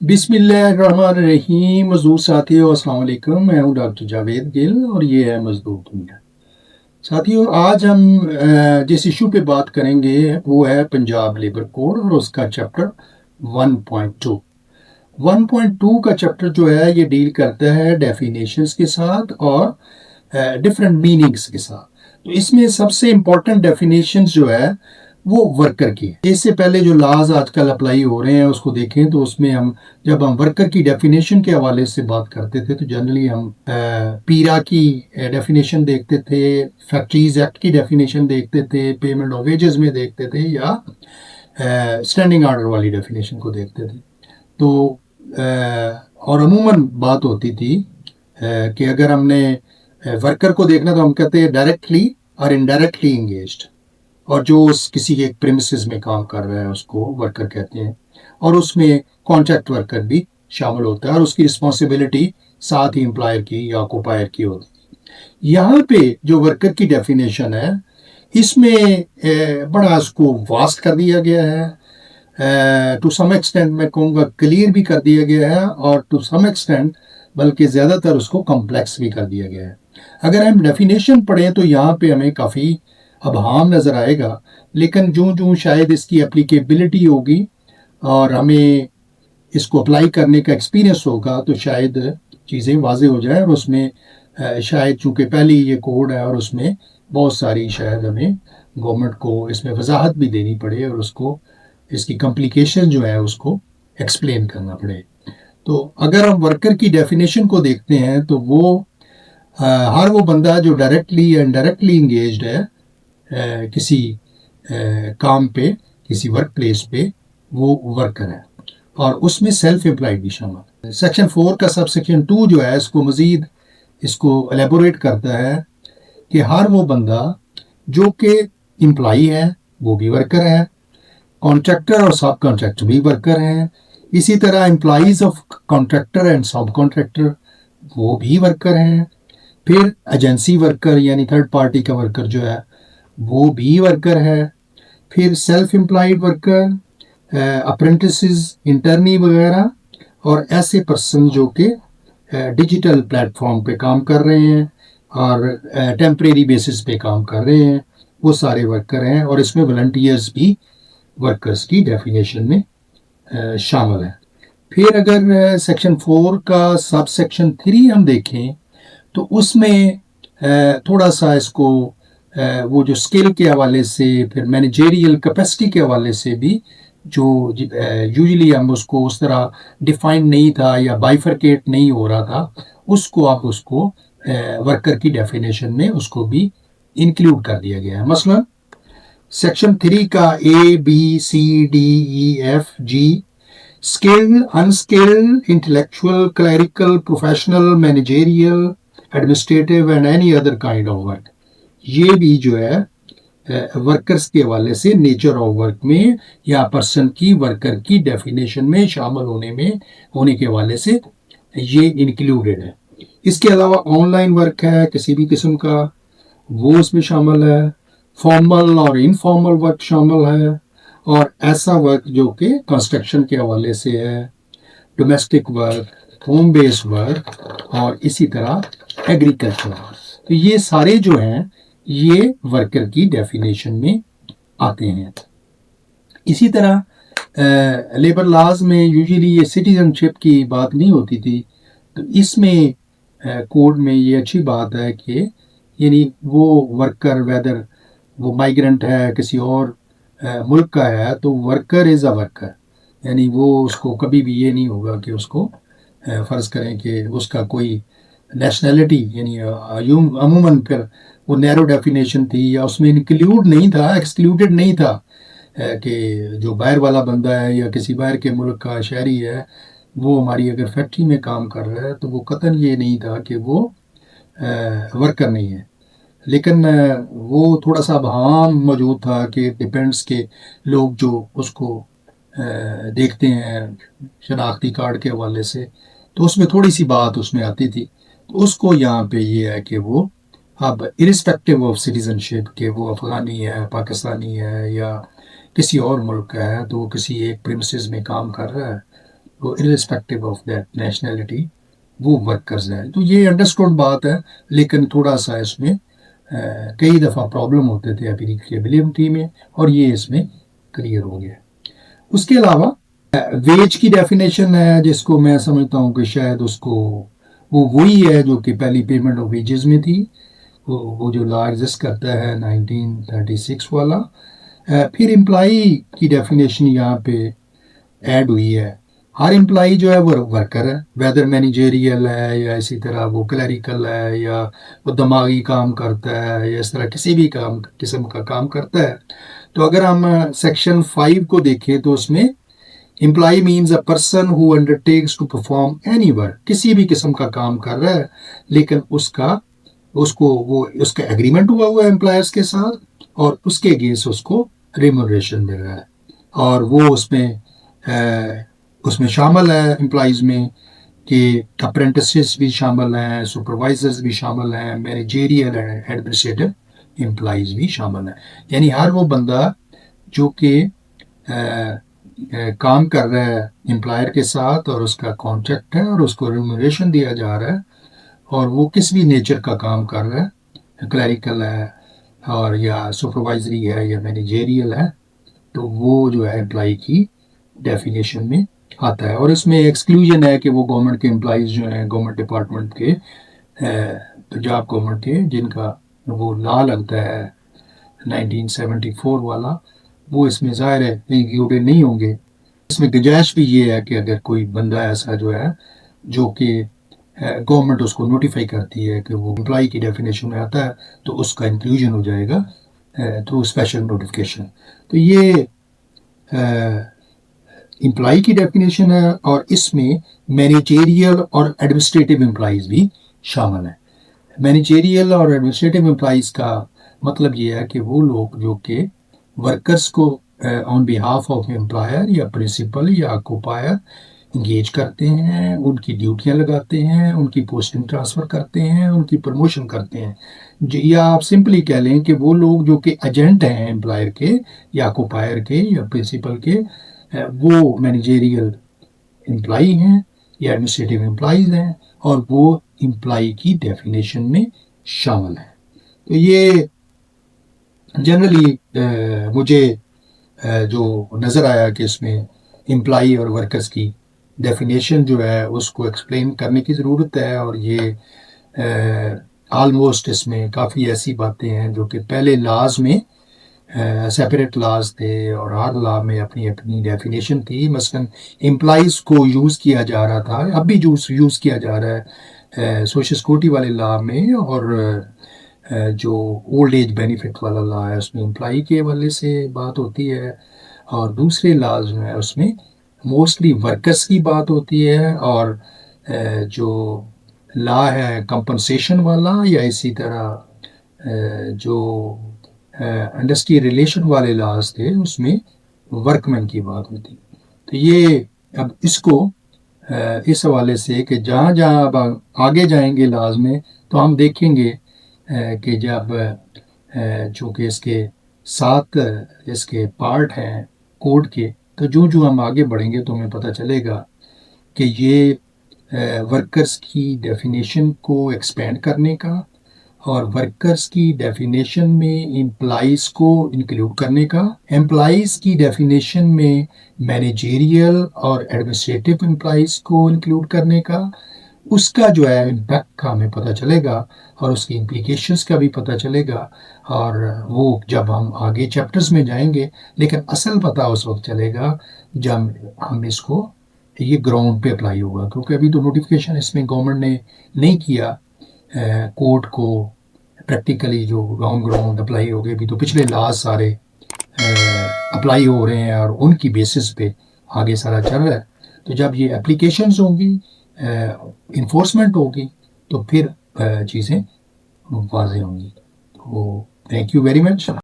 बिस्मिल्लाहिर्रहमानिर्रहीम। मज़दूर साथियों, अस्सलाम वालेकुम। मैं हूँ डॉक्टर जावेद गिल और ये है मज़दूर दुनिया। साथियों, आज हम जिस इशू पे बात करेंगे वो है पंजाब लेबर कोड और उसका चैप्टर 1.2। 1.2 का चैप्टर जो है ये डील करता है डेफिनेशंस के साथ और डिफरेंट मीनिंग्स के साथ। तो इसमें सबसे इम्पोर्टेंट डेफिनेशंस जो है वो वर्कर की है। इससे पहले जो लॉज आजकल अप्लाई हो रहे हैं उसको देखें तो उसमें हम जब हम वर्कर की डेफिनेशन के हवाले से बात करते थे तो जनरली हम पीरा की डेफिनेशन देखते थे, फैक्ट्रीज एक्ट की डेफिनेशन देखते थे, पेमेंट ऑफ वेजेस में देखते थे या स्टैंडिंग ऑर्डर वाली डेफिनेशन को देखते थे। तो और अमूमन बात होती थी कि अगर हमने वर्कर को देखना तो हम कहते हैं डायरेक्टली और इनडायरेक्टली इंगेज्ड, और जो उस किसी एक प्रेमिसेस में काम कर रहा है उसको वर्कर कहते हैं, और उसमें कॉन्ट्रैक्ट वर्कर भी शामिल होता है और उसकी रिस्पॉन्सिबिलिटी साथ ही एम्प्लॉयर की या ऑक्यूपायर की होती है। यहाँ पे जो वर्कर की डेफिनेशन है इसमें बड़ा उसको वास्ट कर दिया गया है, टू सम एक्सटेंट मैं कहूँगा क्लियर भी कर दिया गया है, और टू सम एक्सटेंट बल्कि ज़्यादातर उसको कॉम्प्लेक्स भी कर दिया गया है। अगर हम डेफिनेशन पढ़ें तो यहाँ पे हमें काफ़ी अबहाम नज़र आएगा, लेकिन जूँ जूँ शायद इसकी एप्लीकेबिलिटी होगी और हमें इसको अप्लाई करने का एक्सपीरियंस होगा तो शायद चीज़ें वाजे हो जाए, और उसमें शायद चूँकि पहले ये कोड है और उसमें बहुत सारी शायद हमें गवर्नमेंट को इसमें वजाहत भी देनी पड़े और उसको इसकी कम्प्लिकेशन जो है उसको एक्सप्लेन करना पड़े। तो अगर हम वर्कर की डेफिनेशन को देखते हैं तो वो हर वो बंदा जो डायरेक्टली या इनडायरेक्टली इंगेज्ड है किसी काम पे, किसी वर्क प्लेस पे, वो वर्कर है, और उसमें सेल्फ एम्प्लॉयड भी शामिल है। सेक्शन 4 का सब सेक्शन 2 जो है इसको मज़ीद इसको एलेबोरेट करता है कि हर वो बंदा जो कि एम्प्लॉई है वो भी वर्कर है, कॉन्ट्रैक्टर और सब कॉन्ट्रैक्टर भी वर्कर हैं, इसी तरह एम्प्लॉइज ऑफ कॉन्ट्रैक्टर एंड सब कॉन्ट्रैक्टर वो भी वर्कर हैं, फिर एजेंसी वर्कर यानी थर्ड पार्टी का वर्कर जो है वो भी वर्कर है, फिर self employed worker, apprentices, internee वगैरह, और ऐसे पर्सन जो कि डिजिटल प्लेटफॉर्म पे काम कर रहे हैं और टेम्परेरी बेसिस पे काम कर रहे हैं, वो सारे वर्कर हैं, और इसमें वॉलंटियर्स भी वर्कर्स की डेफिनेशन में शामिल है। फिर अगर सेक्शन 4 का सब सेक्शन 3 हम देखें तो उसमें थोड़ा सा इसको वो जो स्किल के हवाले से, फिर मैनेजेरियल कैपेसिटी के हवाले से भी जो यूजुअली हम उसको उस तरह डिफाइन नहीं था या बाइफरकेट नहीं हो रहा था, उसको आप उसको वर्कर की डेफिनेशन में उसको भी इंक्लूड कर दिया गया है। मसलन सेक्शन 3 का A B C D E F G, skilled, unskilled, intellectual, clerical, professional, managerial, administrative and any other kind of work, ये भी जो है वर्कर्स के हवाले से नेचर ऑफ वर्क में या पर्सन की वर्कर की डेफिनेशन में शामिल होने के हवाले से ये इंक्लूडेड है। इसके अलावा ऑनलाइन वर्क है किसी भी किस्म का, वो इसमें शामिल है, फॉर्मल और इनफॉर्मल वर्क शामिल है, और ऐसा वर्क जो कि कंस्ट्रक्शन के हवाले से है, domestic work, home based work, और इसी तरह एग्रीकल्चर। तो ये सारे जो हैं ये वर्कर की डेफिनेशन में आते हैं। इसी तरह लेबर लॉज में यूजुअली ये सिटीजनशिप की बात नहीं होती थी, तो इसमें कोड में ये अच्छी बात है कि यानी वो वर्कर वेदर वो माइग्रेंट है किसी और मुल्क का है तो वर्कर इज़ अ वर्कर, यानी वो उसको कभी भी ये नहीं होगा कि उसको फ़र्ज़ करें कि उसका कोई नेशनैलिटी यानी अमूमन फिर वो नैरो डेफिनेशन थी या उसमें इंक्लूड नहीं था, एक्सक्लूडेड नहीं था कि जो बाहर वाला बंदा है या किसी बाहर के मुल्क का शहरी है वो हमारी अगर फैक्ट्री में काम कर रहा है तो वो कतन ये नहीं था कि वो वर्कर नहीं है। लेकिन वो थोड़ा सा अबहाम मौजूद था कि डिपेंड्स के लोग जो उसको देखते हैं शनाख्ती कार्ड के हवाले से, तो उसमें थोड़ी सी बात उसमें आती थी। तो उसको यहाँ पे ये है कि वो अब इरिस्पेक्टिव ऑफ सिटीजनशिप के वो अफ़गानी है, पाकिस्तानी है या किसी और मुल्क का है, तो वो किसी एक प्रिमिसेस में काम कर रहा है वो irrespective ऑफ दैट नेशनलिटी वो वर्कर्स हैं। तो ये अंडरस्टूड बात है, लेकिन थोड़ा सा इसमें कई दफ़ा प्रॉब्लम होते थे एप्लीकेबिलिटी में, और ये इसमें क्लियर हो गया। उसके अलावा वेज की डेफिनेशन है, जिसको मैं समझता हूँ कि शायद उसको वो वही है जो कि पहली पेमेंट ऑफ वेजेस में थी, वो जो लॉ एग्जिस्ट करता है 1936 वाला। फिर एम्प्लॉई की डेफिनेशन यहाँ पे ऐड हुई है। हर एम्प्लॉई जो है वो वर्कर है, वेदर मैनेजरियल है या इसी तरह वो क्लरिकल है या वो दिमागी काम करता है या इस तरह किसी भी काम किस्म का काम करता है। तो अगर हम सेक्शन 5 को देखें तो उसमें employee means a person who undertakes to perform any work, किसी भी किस्म का काम कर रहा है, लेकिन उसका एग्रीमेंट हुआ है एम्प्लॉयर्स के साथ, और उसके अगेंस्ट उसको रिम्यूनरेशन मिल रहा है। और वो उसमें शामिल है एम्प्लॉइज़ में कि अप्रेंटिसेस भी शामिल हैं, सुपरवाइजर्स भी शामिल हैं, मैनेजरियल एंड एडमिनिस्ट्रेटिव एम्प्लॉइज़ भी शामिल हैं। यानी हर वो बंदा जो कि काम कर रहा है एम्प्लॉयर के साथ और उसका कॉन्ट्रैक्ट है और उसको रिम्यूनरेशन दिया जा रहा है, और वो किस भी नेचर का काम कर रहा है, क्लरिकल है और या सुपरवाइजरी है या मैनेजरियल है, तो वो जो है एम्प्लॉई की डेफिनेशन में आता है। और इसमें एक्सक्लूजन है कि वो गवर्नमेंट के एम्प्लॉइज़ जो हैं गवर्नमेंट डिपार्टमेंट के, पंजाब गवर्नमेंट के, जिनका वो लॉ लगता है 1974 वाला, वो इसमें ज़ाहिर है इंक्लूडेड नहीं होंगे। इसमें गुंजाइश भी ये है कि अगर कोई बंदा ऐसा जो है जो कि गवर्नमेंट उसको नोटिफाई करती है कि वो एम्प्लॉई की डेफिनेशन में आता है, तो उसका इंक्लूजन हो जाएगा थ्रू स्पेशल नोटिफिकेशन। तो ये एम्प्लॉई की डेफिनेशन है, और इसमें मैनेजरियल और एडमिनिस्ट्रेटिव एम्प्लॉइज़ भी शामिल हैं। मैनेजरियल और एडमिनिस्ट्रेटिव एम्प्लॉइज़ का मतलब ये है कि वो लोग जो कि वर्कर्स को ऑन बिहाफ ऑफ एम्प्लॉयर या प्रिंसिपल या ऑक्यूपायर इंगेज करते हैं, उनकी ड्यूटियां लगाते हैं, उनकी पोस्टिंग ट्रांसफ़र करते हैं, उनकी प्रमोशन करते हैं, या आप सिंपली कह लें कि वो लोग जो कि एजेंट हैं एम्प्लॉयर के या ऑक्यूपायर के या प्रिंसिपल के, वो मैनेजरियल एम्प्लॉई हैं या एडमिनिस्ट्रेटिव एम्प्लॉइज़ हैं, और वो एम्प्लॉई की डेफिनेशन में शामिल हैं। तो ये जनरली मुझे जो नज़र आया कि इसमें एम्प्लॉई और वर्कर्स की डेफिनेशन जो है उसको एक्सप्लेन करने की ज़रूरत है, और ये ऑलमोस्ट इसमें काफ़ी ऐसी बातें हैं जो कि पहले लाज में सेपरेट लाज थे और हर लॉ में अपनी अपनी डेफिनेशन थी। मसलन एम्प्लॉइज़ को यूज़ किया जा रहा था, अब भी यूज़ किया जा रहा है सोशल सिक्योरिटी वाले लॉ में, और जो ओल्ड एज बेनिफिट वाला लॉ है उसमें एम्प्लॉई के हवाले से बात होती है, और दूसरे लॉज जो है उसमें मोस्टली वर्कर्स की बात होती है। और जो लॉ है कंपनसेशन वाला या इसी तरह जो इंडस्ट्री रिलेशन वाले लॉज थे उसमें वर्कमैन की बात होती। तो ये अब इसको इस हवाले से कि जहाँ जहाँ अब आगे जाएंगे लॉज में तो हम देखेंगे कि जब चूँकि इसके 7 इसके पार्ट हैं कोड के, तो जो हम आगे बढ़ेंगे तो हमें पता चलेगा कि ये वर्कर्स की डेफिनेशन को एक्सपेंड करने का और वर्कर्स की डेफिनेशन में एम्प्लॉइज़ को इंक्लूड करने का, एम्प्लॉइज़ की डेफिनेशन में मैनेजरियल और एडमिनिस्ट्रेटिव एम्प्लॉइज़ को इंक्लूड करने का, उसका जो है इम्पैक्ट का हमें पता चलेगा और उसकी इम्प्लीकेशंस का भी पता चलेगा। और वो जब हम आगे चैप्टर्स में जाएंगे, लेकिन असल पता उस वक्त चलेगा जब हम इसको ये ग्राउंड पे अप्लाई होगा, क्योंकि अभी तो नोटिफिकेशन इसमें गवर्नमेंट ने नहीं किया कोर्ट को प्रैक्टिकली जो ग्राउंड अप्लाई हो गए। अभी तो पिछले लास्ट सारे अप्लाई हो रहे हैं और उनकी बेसिस पे आगे सारा चल रहा है। तो जब ये एप्लीकेशंस होंगी, इन्फोर्समेंट होगी, तो फिर चीज़ें वाज़ेह होंगी। तो थैंक यू वेरी मच।